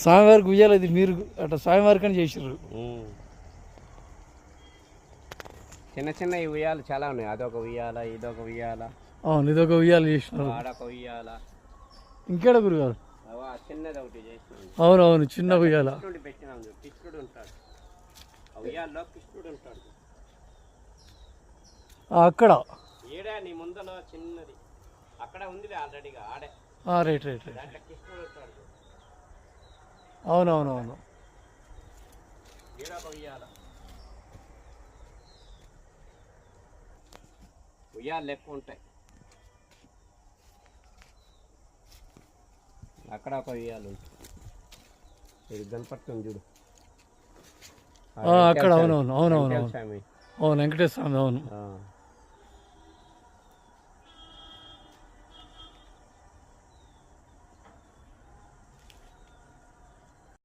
స్వామివారికి ఉయ్యాలి, ఇది మీరు అట్లా స్వామివారికి అని చేసిర్రు. చిన్న చిన్న ఉయ్యాలు చాలా ఉన్నాయి. అదొక ఉయ్యాల, ఇదొక ఉయ్యాల. అవును, ఇదొక ఉయ్యాలు చేసినారు. ఆడొక ఉయ్యాల. ఇంకేడ గురుగారు? చిన్నది ఒకటి చేసినాం. అవునవును, చిన్న ఉయ్యాల పెట్టినాం. కృష్ణుడు ఉంటాడు ఆ ఉయ్యాల్లో, కృష్ణుడు ఉంటాడు అక్కడ. ఏడా నీ ముందర చిన్నది అక్కడ ఉంది ఆల్రెడీగా ఆడే. Right right right. దాంట్లో కృష్ణుడు ఉంటాడు. అవునవునవును. ఏడొక ఉయ్యాల. ఉయ్యాలు ఎక్కువ ఉంటాయి. అక్కడ ఒక ఉయ్యాలు ఉంటుంది, గణపతి చూడు అక్కడ. అవునవును అవునవును అవును, వెంకటేశ్వర స్వామి. అవును.